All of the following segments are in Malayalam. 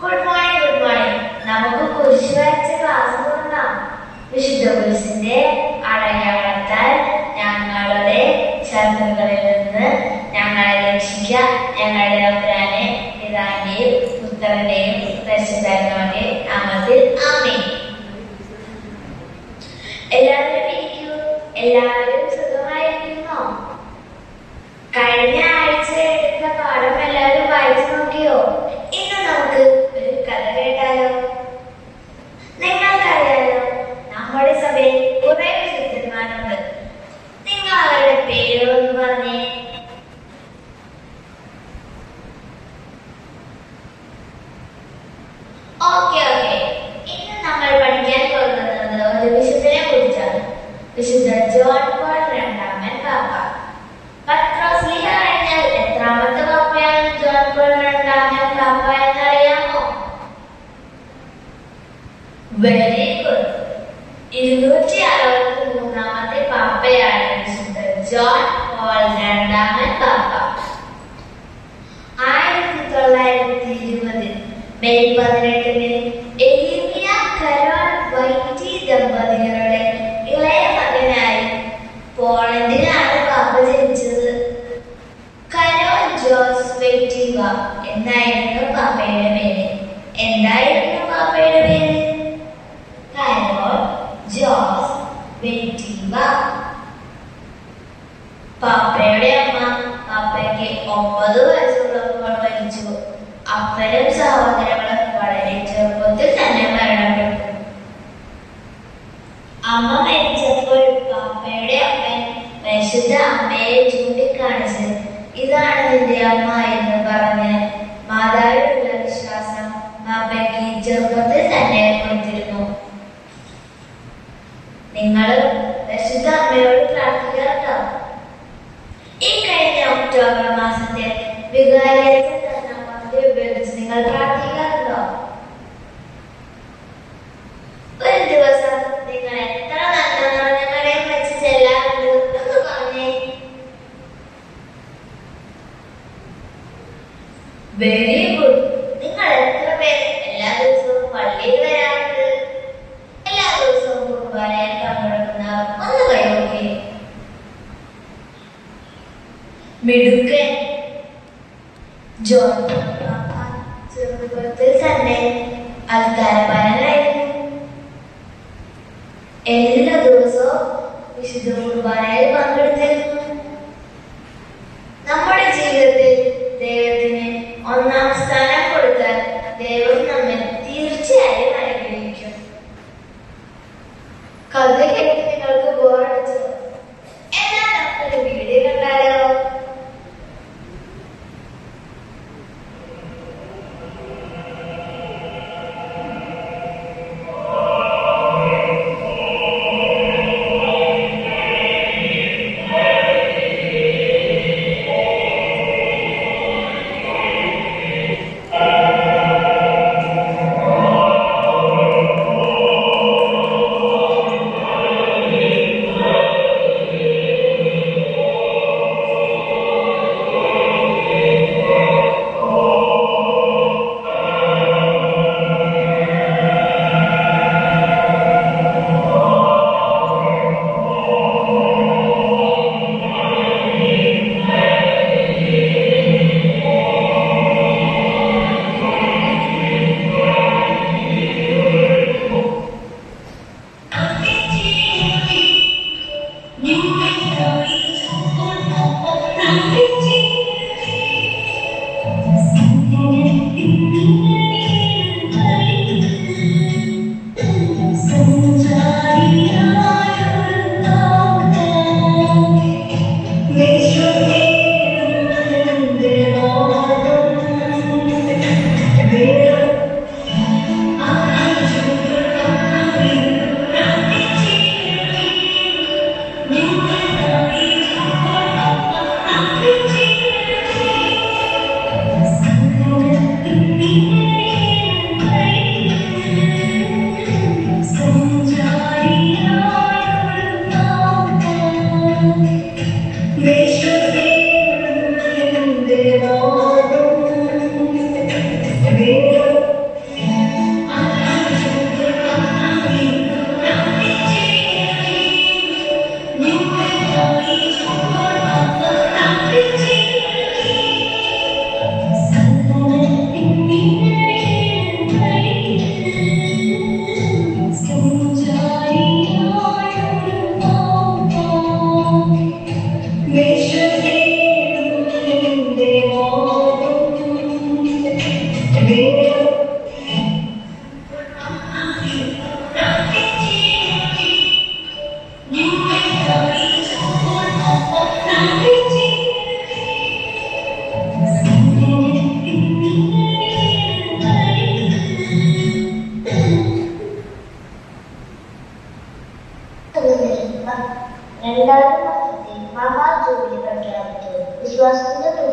Good morning, good morning. നമുക്ക് കുരിശ് വരച്ച ക്ലാസ് തുടങ്ങാം. വിശുദ്ധ കുരിശിന്റെ അടയാളത്താൽ ഞങ്ങളുടെ ശത്രുക്കളിൽ നിന്ന് ഞങ്ങളെ രക്ഷിക്കുക. ഞങ്ങളുടെ തമ്പുരാനെ, പിതാവിന്റെയും പുത്രന്റെയും പരിശുദ്ധാത്മാവിന്റെയും നാമത്തിൽ ആമേൻ. എല്ലാവരും ഇരിക്കൂ. എല്ലാവരും സുഖമായിരിക്കുന്നോ? കഴിഞ്ഞ ആഴ്ച എടുത്ത പാഠം എല്ലാവരും വായിച്ചു നോക്കിയോ? ഇന്ന് നമുക്ക് ഒരു കഥ കേട്ടാലോ? നിങ്ങൾക്കറിയാലോ, നമ്മുടെ സഭയിൽ കുറെ വിശുദ്ധന്മാരുണ്ട്. നിങ്ങൾ അവരുടെ പേരൊന്ന് പറഞ്ഞേ. ഓക്കെ. ഇന്ന് നമ്മൾ പഠിക്കാൻ പോകുന്നത് ഒരു വിശുദ്ധനെ കുറിച്ചാണ്. വിശുദ്ധ ജോൺ പോൾ രണ്ടാമൻ പാപ്പ. പത്രോസ്ലീഹ കഴിഞ്ഞാൽ എത്രാമത്തെ പാപ്പയാണ് ജോൺ പോൾ രണ്ടാമൻ പാപ്പ എന്നറിയാമോ? Very good. 263 പാപ്പയാണ് വിശുദ്ധ ജോൺ പോൾ രണ്ടാമൻ പാപ്പ. 1920 മെയ് 18 എലീമിയ കരോൾ വൈറ്റി ദമ്പതികളുടെ ഇളയ മകനായി പോളണ്ടിലാണ് പാപ്പ ജനിച്ചത്. കരോൾ ജോസ് വൈറ്റീവ എന്നായിരുന്നു പാപ്പയുടെ പേര്. എന്തായിരുന്നു പാപ്പയുടെ പേര്? കരോൾ ജോസ് വൈറ്റീവ. പാപ്പയുടെ അമ്മ പാപ്പയ്ക്ക് 9 വയസ്സുള്ളപ്പോൾ മരിച്ചു. അപ്പനും സഹോദരങ്ങളും വളരെ ചെറുപ്പത്തിൽ തന്നെ മരണപ്പെട്ടു. അമ്മ മരിച്ചപ്പോൾ പാപ്പയുടെ അപ്പൻ പരിശുദ്ധ അമ്മയെ ചൂണ്ടിക്കാണിച്ച് ഇതാണ് നിന്റെ അമ്മ എന്ന് പറഞ്ഞ് മാതാവിലുള്ള വിശ്വാസം പാപ്പയ്ക്ക് ചെറുപ്പത്തിൽ തന്നെ കൊടുത്തിരുന്നു. നിങ്ങളും പരിശുദ്ധ അമ്മയോട് പ്രാർത്ഥിക്കാറുണ്ടോ? ഈ കഴിഞ്ഞ ഒക്ടോബർ മാസത്തിൽ വികാരിയച്ഛൻ തന്ന പദ്ധതി ഉപയോഗിച്ച് നിങ്ങൾ പ്രാർത്ഥിക്കാറുണ്ടോ? ഒരു ദിവസം നിങ്ങൾ എത്ര നല്ല നിറഞ്ഞങ്ങളെയും വെച്ച് ചെല്ലാറുണ്ട് എന്ന് പറഞ്ഞേ. Very good. നിങ്ങൾ എത്ര പേര് എല്ലാ ദിവസവും പള്ളിയിൽ വരാറുണ്ട്? എല്ലാ ദിവസവും കുർബാനയിൽ പങ്കെടുക്കുന്നവർ ഒന്ന് കൈവക്കെ. മിടുക്കൻ. ജോൺ ചെറുപ്പത്തിൽ തന്നെ അൽത്താരപ്പാലനായിരുന്നു. എല്ലാ ദിവസവും വിശുദ്ധ കുർബാനയിൽ പങ്കെടുത്തിരുന്നു. നമ്മുടെ ജീവിതത്തിൽ ദൈവത്തിന് ഒന്നാം സ്ഥാനം കൊടുത്താൽ ദൈവം നമ്മെ തീർച്ചയായും അനുഗ്രഹിക്കും. കഥ കേട്ട് നിങ്ങൾക്ക് ബോറടിച്ചോ? എന്നാൽ നമുക്കൊരു വീഡിയോ കണ്ടാലോ?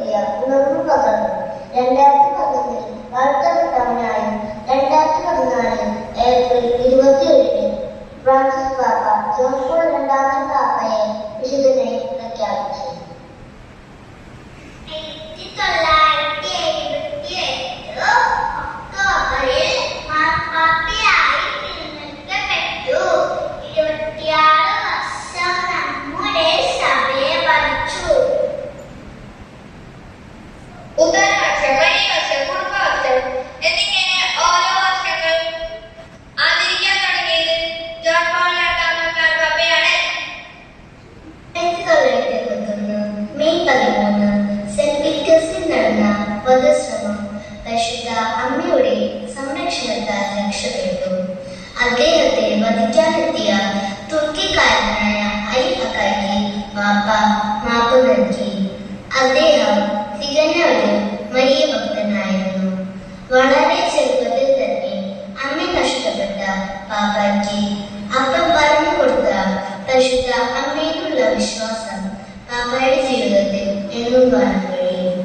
പുതിയ ഉണർവ് പകർന്നു. 2011 വാഴ്ത്തപ്പെട്ടവനായും 2014 ഏപ്രിൽ 27 ഫ്രാൻസിസ് പാപ്പ ജോൺ പോൾ രണ്ടാമൻ പാപ്പയെ വിശുദ്ധനായി പ്രഖ്യാപിച്ചു. 1978 ഒക്ടോബറിൽ മാർപ്പാപ്പയായി തിരഞ്ഞെടുക്കപ്പെട്ടു. 26 വർഷം നമ്മുടെ സഭയെ ഭരിച്ചു. ഉദാഹരണം വർഷം കുടുംബവർഷം എന്നിങ്ങനെ ഓരോ വർഷങ്ങൾ ആചരിക്കാൻ തുടങ്ങിയത് ജോൺ പോൾ രണ്ടാമൻ മാർപ്പാപ്പയാണ്. 1911 മെയ് 13 സെന്റ് പീറ്റേഴ്സിൽ നടന്ന വധശ്രമം പരിശുദ്ധ അമ്മയുടെ സംരക്ഷണത്താൽ രക്ഷപ്പെട്ടു. അദ്ദേഹത്തെ വധിക്കാനെത്തിയ തുർക്കിക്കാരനായ ഐ അക്കായ്ക്ക് പാപ്പ മാപ്പ് നൽകി. അദ്ദേഹം തികഞ്ഞ ഒരു മരിയ ഭക്തനായിരുന്നു. വളരെ ചെറുപ്പത്തിൽ തന്നെ അമ്മ നഷ്ടപ്പെട്ട പാപ്പയ്ക്ക് അപ്പം പറഞ്ഞു കൊടുത്ത പരിശുദ്ധ അമ്മയിലുള്ള വിശ്വാസം പാപ്പയുടെ ജീവിതത്തിൽ എന്നും കാണാൻ കഴിയും.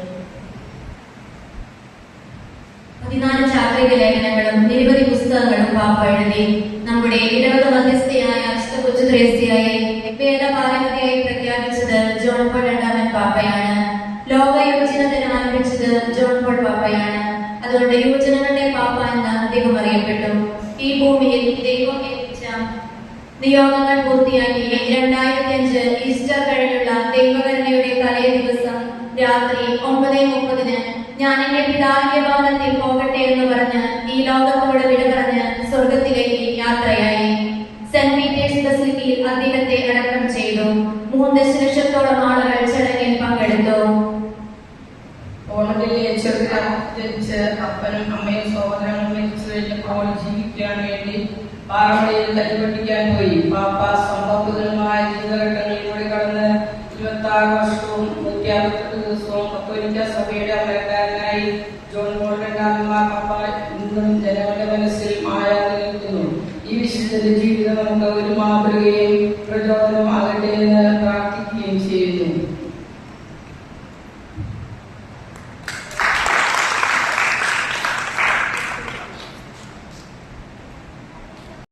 14 ചാക്രിക ലേഖനങ്ങളും നിരവധി പുസ്തകങ്ങളും പാപ്പ എഴുതി. നമ്മുടെ ഇടവക മധ്യസ്ഥയായ വിശുദ്ധ കൊച്ചു ത്രേസ്യയെ വേദപാലകതയായി പ്രഖ്യാപിച്ചത് ജോൺ പോൾ രണ്ടാമൻ പാപ്പയാണ്. ലോക യുവജനദിനം ആരംഭിച്ചത് ജോൺ പോൾ പാപ്പയാണ്. അതുകൊണ്ട് യുവജനങ്ങളുടെ പാപ്പ എന്ന് അദ്ദേഹം അറിയപ്പെട്ടു. ഈ ഭൂമിയിൽ ദൈവം ഏൽപ്പിച്ച നിയോഗങ്ങൾ പൂർത്തിയാക്കി 2005 ഈസ്റ്റർ കഴിഞ്ഞുള്ള ദൈവകരുണയുടെ തലേ ദിവസം രാത്രി 9:30 ഞാൻ എന്റെ പിതാവിന്റെ ഭവനത്തിൽ പോകട്ടെ എന്ന് പറഞ്ഞ് ഈ ലോകത്തോട് വിട പറഞ്ഞ് സ്വർഗത്തിലേക്ക് യാത്രയായി. സെന്റ് പീറ്റേഴ്സ് ബസിലിക്കയിൽ അദ്ദേഹത്തെ അടക്കം ചെയ്തു. 3 ദശലക്ഷത്തോളം ആളുകൾ ചടങ്ങിൽ പങ്കെടുത്തു. ഓണത്തിൽ ജനിച്ച് അപ്പനും അമ്മയും സഹോദരങ്ങളും മരിച്ചു കഴിഞ്ഞപ്പോൾ ജീവിക്കാൻ വേണ്ടി പാറമടയിൽ തല്ലിപൊട്ടിക്കാൻ പോയി. പാപ്പ സംഭവമായ ജീവിതഘട്ടങ്ങളിലൂടെ കടന്ന് 26 വർഷവും 168 ദിവസവും കത്തോലിക്ക സഭയുടെ അമരക്കാരനായി ജോൺ പോൾ രണ്ടാമൻ പാപ്പ ഇന്നും ജനങ്ങളുടെ മനസ്സിൽ മായാതെ നിൽക്കുന്നു. ഈ വിശുദ്ധന്റെ ജീവിതം നമുക്ക് ഒരു മാതൃകയും പ്രചോദനമാകട്ടെ എന്ന്